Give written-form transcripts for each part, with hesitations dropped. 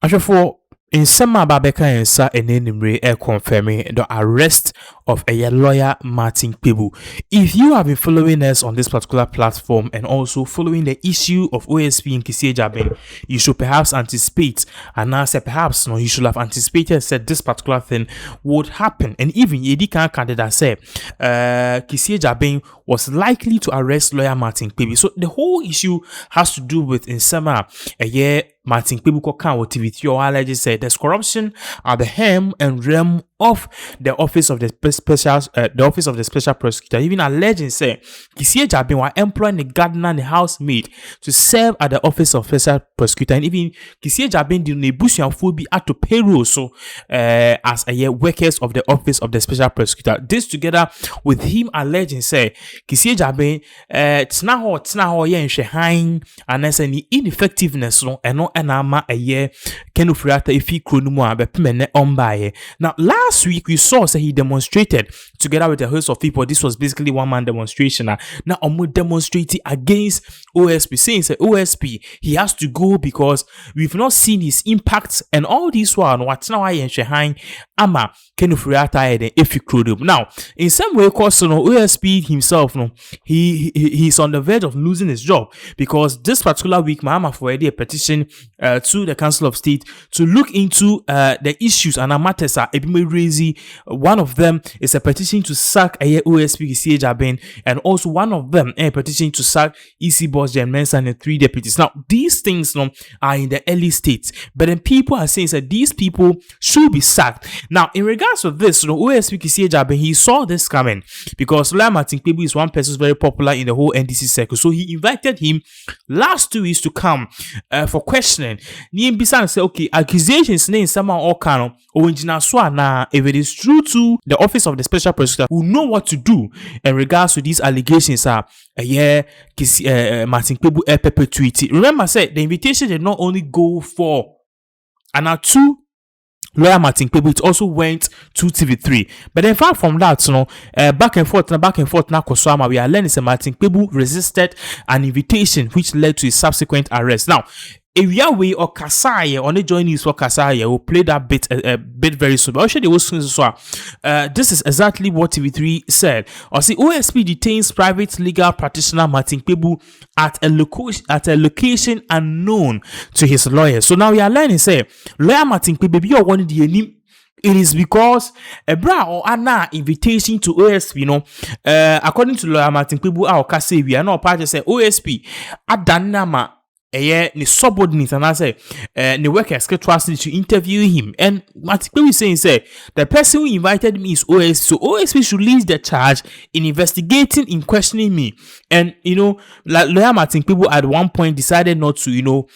For in some Babeka and Sa and Enimre confirming the arrest of a lawyer Martin Kpebu. If you have been following us on this particular platform and also following the issue of OSP in Kissi Agyabeng, you should perhaps anticipate, and now say perhaps no, you should have anticipated said this particular thing would happen. And even Yedika candidate said Kissi Agyabeng was likely to arrest lawyer Martin Kpebu. So the whole issue has to do with in summer a year Martin Kpebu can with TV or allegedly said there's corruption at the hem and realm of the office of the special prosecutor. Even alleging say Kissi Agyabeng were employing the gardener and the housemaid to serve at the office of special prosecutor, and even Kissi Agyabeng did nebusian full be at to payroll so as a year workers of the office of the special prosecutor. This together with him alleging say Kissi Agyabeng tina ho ye nhwehan and as any ineffectiveness no eno enama a year kenufriata ifi kronumu abepemene ombaye. Now last week we saw say he demonstrated together with a host of people. This was basically one man demonstration. Now omo demonstrating against OSP, saying say OSP he has to go because we've not seen his impact and all this one what now I and ama kenufriata eden ifi kronum. Now in some way cause no OSP himself no he's on the verge of losing his job because this particular week Mahama for a petition to the Council of State to look into the issues and matters are crazy. One of them is a petition to sack OSP Kissi Agyabeng, and also one of them a petition to sack EC boss Jen Mensah and 3 deputies. Now these things are in the early states, but then people are saying that these people should be sacked. Now in regards to this, OSP Kissi Agyabeng, he saw this coming because Lawyer Martin Kpebu is one person who's very popular in the whole NDC circle, so he invited him last 2 weeks to come for questioning. Niembisa say okay, accusations name someone or kano na if it is true to the office of the special prosecutor who know what to do in regards to these allegations are Martin Kpebu perpetuity. Remember, said the invitation did not only go for two lawyer Martin Kpebu, it also went to TV3. But then far from that, back and forth now Koswama, we are learning that Martin Kpebu resisted an invitation which led to his subsequent arrest. Now Ewiawe or Kasaya on the join news for Kasaya will play that bit a bit very soon. But this is exactly what TV3 said. Or see, OSP detains private legal practitioner Martin Kpebu at a location unknown to his lawyer. So now we are learning say lawyer Martin Kpebu you one the name. It is because a bra or ana invitation to OSP, according to lawyer Martin Kpebu, our Kissi, we are not part of say OSP adanama. Ni subordinate and I say the workers get trusted to interview him, and Martin Kpebu is saying say the person who invited me is OSP, so OSP should lead the charge in investigating, in questioning me. And like lawyer Martin Kpebu at one point decided not to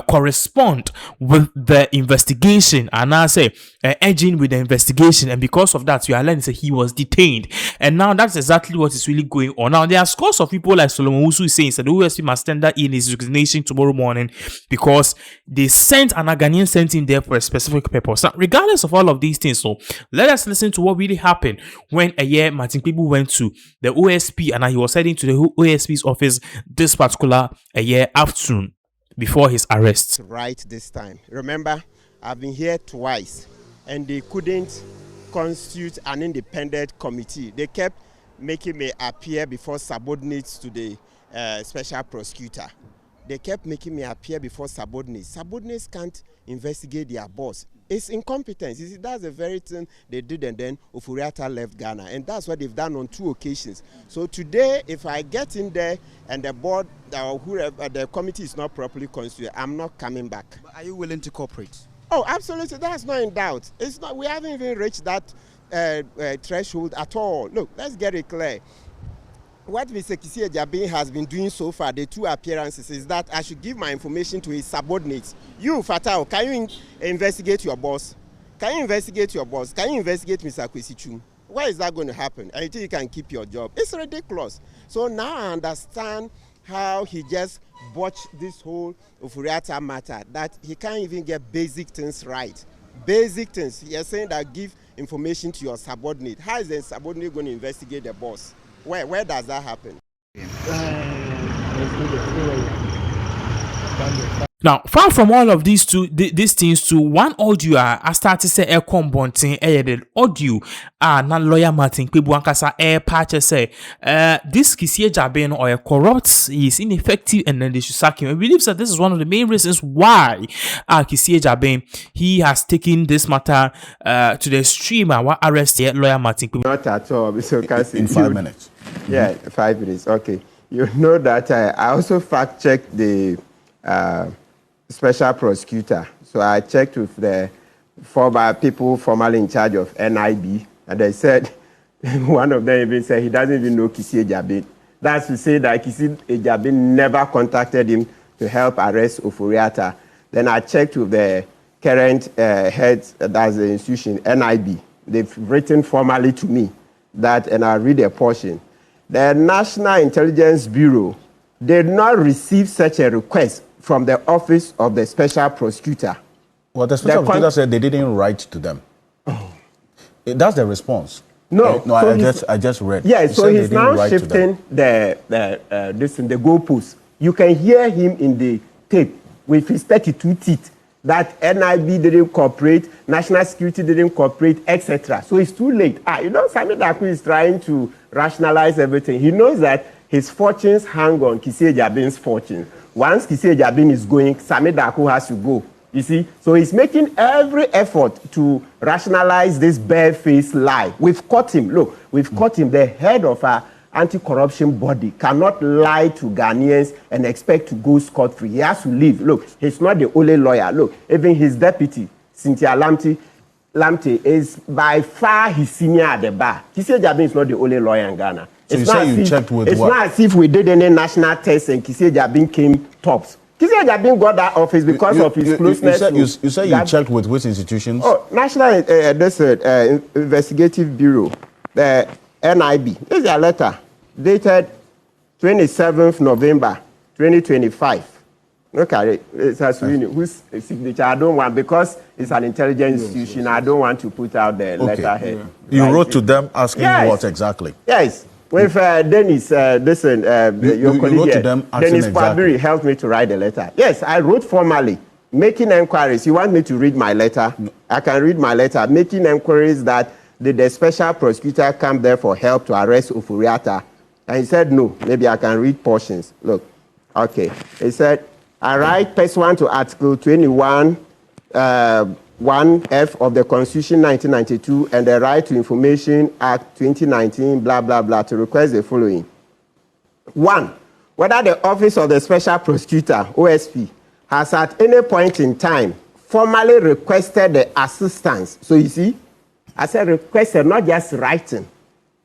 correspond with the investigation, and I say edging with the investigation, and because of that you are learning that he was detained, and now that's exactly what is really going on. Now there are scores of people like Solomon Wusu is saying that the OSP must tender in his resignation tomorrow morning because they sent an Ghanaian sent in there for a specific purpose. Now, regardless of all of these things, so let us listen to what really happened when Martin Kpebu went to the OSP and he was heading to the OSP's office this particular afternoon before his arrest. Right this time. Remember, I've been here twice and they couldn't constitute an independent committee. They kept making me appear before subordinates to the special prosecutor. They kept making me appear before subordinates. Subordinates can't investigate their boss. It's incompetence. You see, that's the very thing they did, and then Ofuriatta left Ghana. And that's what they've done on 2 occasions. So today, if I get in there and the board or whoever, the committee is not properly constituted, I'm not coming back. But are you willing to cooperate? Oh, absolutely. That's not in doubt. It's not. We haven't even reached that threshold at all. Look, let's get it clear. What Mr. Kissi Agyabeng has been doing so far, the 2 appearances, is that I should give my information to his subordinates. You, Fatao, can you investigate your boss? Can you investigate your boss? Can you investigate Mr. Kissi? Where is that going to happen? And you think you can keep your job? It's ridiculous. So now I understand how he just botched this whole Ofuriatta matter, that he can't even get basic things right. Basic things. You're saying that give information to your subordinate. How is the subordinate going to investigate the boss? Where does that happen? Now, far from all of these things too, one audio I started say air bonting the audio na lawyer Martin Kpebu ankasa air patch say this Kissi Agyabeng or a corrupt, he is ineffective, and then they should sack him. I believe that this is one of the main reasons why Kissi Agyabeng, he has taken this matter to the extreme and what arrested lawyer Martin Kpebu. Not at all, Mr. Kissi. In 5 minutes. Yeah, 5 minutes. Okay. You know that I also fact checked the special prosecutor. So I checked with the former people formerly in charge of NIB, and they said, one of them even said he doesn't even know Kissi Agyabeng. That's to say that Kissi Agyabeng never contacted him to help arrest Ofori-Atta. Then I checked with the current heads, that's the institution, NIB. They've written formally to me that, and I'll read a portion. The National Intelligence Bureau did not receive such a request from the office of the special prosecutor. Well, the special prosecutor said they didn't write to them. Oh. That's the response. No, so I just read. Yeah, so he's now shifting the goalpost. You can hear him in the tape with his 32 teeth that NIB didn't cooperate, national security didn't cooperate, etc. So it's too late. Sami Daku is trying to rationalize everything. He knows that his fortunes hang on Kissi Agyabeng's fortune. Once Kissi Agyabeng is going, Sami Daku has to go. You see? So he's making every effort to rationalize this bare-faced lie. We've caught him. Look, we've caught him. The head of our anti-corruption body cannot lie to Ghanaians and expect to go scot-free. He has to leave. Look, he's not the only lawyer. Look, even his deputy, Cynthia Lamte, is by far his senior at the bar. Kissi Agyabeng is not the only lawyer in Ghana. So you say you checked with it's what? It's not as if we did any national test and Kissi Agyabeng came tops. Kissi Agyabeng got that office because of his closeness. You say you checked with which institutions? Oh, National Investigative Bureau, the NIB. This is a letter dated 27th November 2025. Look at it. It has whose signature I don't want, because it's an intelligence institution. I don't want to put out the letterhead. You wrote to them asking what exactly? Yes. With Dennis, your colleague, Dennis Pabiri helped me to write the letter. Yes, I wrote formally, making enquiries. You want me to read my letter? No. I can read my letter, making enquiries that did the special prosecutor come there for help to arrest Ofori-Atta? And he said, no. Maybe I can read portions. Look, okay. He said, I write pursuant to Article 21, 1F of the Constitution 1992 and the Right to Information Act 2019, blah, blah, blah, to request the following. 1. Whether the Office of the Special Prosecutor, OSP, has at any point in time formally requested the assistance. So you see, I said requested, not just writing,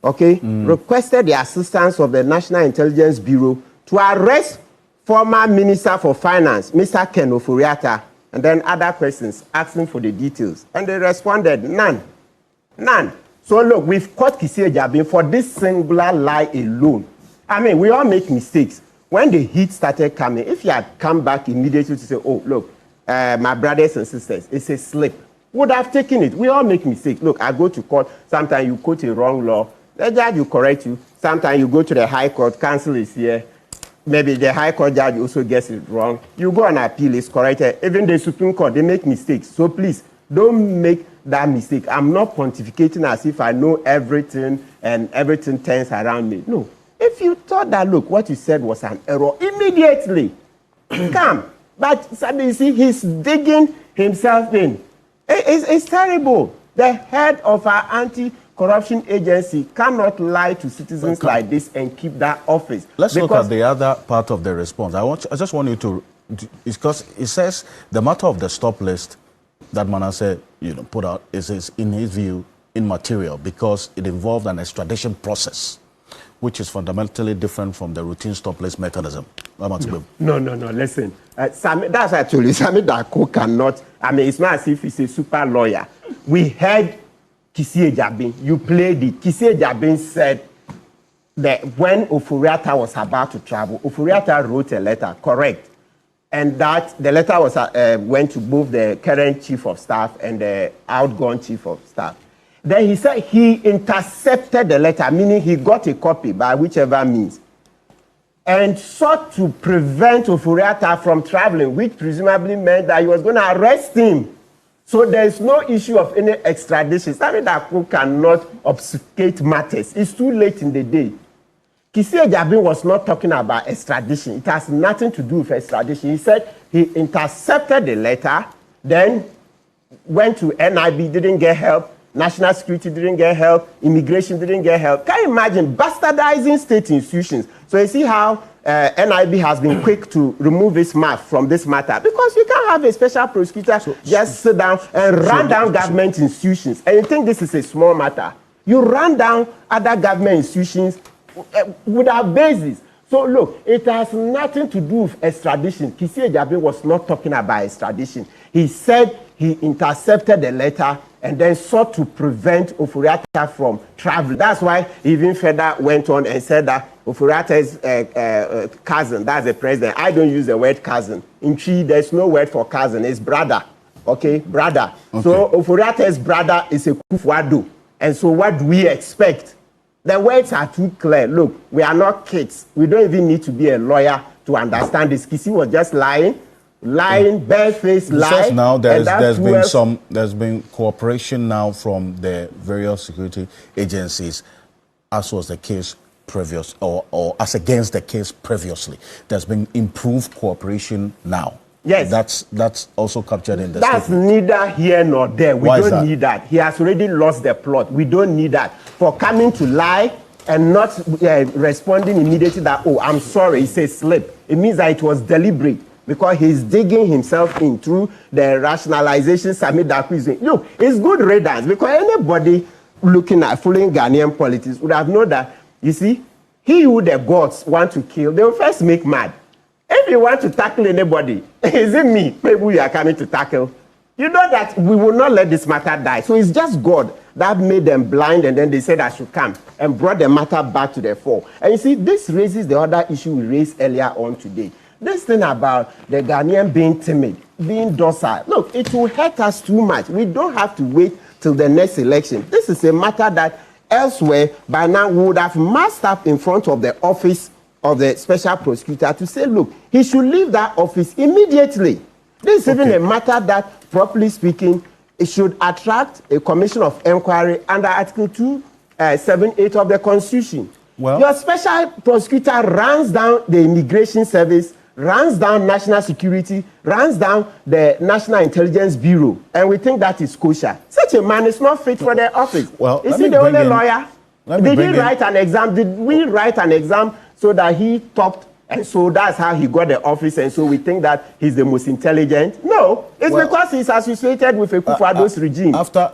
okay? Requested the assistance of the National Intelligence Bureau to arrest former Minister for Finance, Mr. Ken Ofori-Atta, and then other questions, asking for the details. And they responded, none. None. So look, we've caught Kissi Agyabeng for this singular lie alone. I mean, we all make mistakes. When the heat started coming, if you had come back immediately to say, oh, look, my brothers and sisters, it's a slip, would have taken it. We all make mistakes. Look, I go to court, sometimes you quote a wrong law, the judge will correct you. Sometimes you go to the High Court, counsel is here. Maybe the High Court judge also gets it wrong. You go and appeal, it's corrected. Even the Supreme Court, they make mistakes. So please, don't make that mistake. I'm not pontificating as if I know everything and everything turns around me. No. If you thought that, look, what you said was an error, immediately come. But you see, he's digging himself in. It's terrible. The head of our anti-corruption agency cannot lie to citizens like this and keep that office. Let's look at the other part of the response. I just want you to, because it says the matter of the stop list that Manasseh put out is in his view immaterial because it involved an extradition process, which is fundamentally different from the routine stop list mechanism. No, listen. That's actually, Sami Daku cannot, I mean, it's not as if he's a super lawyer. We heard Kissi Agyabeng, you played it. Kissi Agyabeng said that when Ofori-Atta was about to travel, Ofori-Atta wrote a letter, correct? And that the letter was went to both the current chief of staff and the outgone chief of staff. Then he said he intercepted the letter, meaning he got a copy by whichever means. and sought to prevent Ofori-Atta from traveling, which presumably meant that he was going to arrest him. So there is no issue of any extradition. Something that cannot obfuscate matters. It's too late in the day. Kissi Agyabeng was not talking about extradition. It has nothing to do with extradition. He said he intercepted the letter, then went to NIB, didn't get help. National security didn't get help. Immigration didn't get help. Can you imagine bastardizing state institutions? So you see how NIB has been quick to remove its mouth from this matter, because you can't have a special prosecutor just sit down and run down government institutions. And you think this is a small matter. You run down other government institutions without basis. So look, it has nothing to do with extradition. Kissi Agyabeng was not talking about extradition. He said he intercepted the letter and then sought to prevent Ofori-Atta from traveling. That's why he even further went on and said that Ofori-Atta's cousin, that's the president. I don't use the word cousin. In Twi, there's no word for cousin. It's brother. Okay, brother. Okay. So Ofori-Atta's brother is a Kufuor. And so what do we expect? The words are too clear. Look, we are not kids. We don't even need to be a lawyer to understand this. Kissi was just lying, barefaced lie. Now there's been cooperation now from the various security agencies, as was the case previous, or as against the case previously. There's been improved cooperation now. Yes. That's also captured in the That's statement. neither here nor there. We Why is don't that? need that. He has already lost the plot. We don't need that. For coming to lie and not responding immediately that, oh, I'm sorry, it's a slip. It means that it was deliberate, because he's digging himself in through the rationalization Sami Darko is doing. Look, it's good riddance, because anybody following Ghanaian politics would have known that, you see, he who the gods want to kill, they will first make mad. If you want to tackle anybody, is it me, Kpebu, you are coming to tackle? You know that we will not let this matter die. So it's just God that made them blind, and then they said I should come and brought the matter back to the fore. And you see, this raises the other issue we raised earlier on today. This thing about the Ghanaian being timid, being docile. Look, it will hurt us too much. We don't have to wait till the next election. This is a matter that elsewhere, by now, we would have massed up in front of the office of the special prosecutor to say, look, he should leave that office immediately. This is even a matter that, properly speaking, it should attract a commission of inquiry under Article 278 of the Constitution. Well, your special prosecutor runs down the immigration service, runs down national security, runs down the National Intelligence Bureau, and we think that is kosher. Such a man is not fit for the office. Well, is he the only lawyer? Did he write an exam? Did we write an exam so that he topped, and so that's how he got the office, and so we think that he's the most intelligent? No, it's because he's associated with a Kufuor's regime. After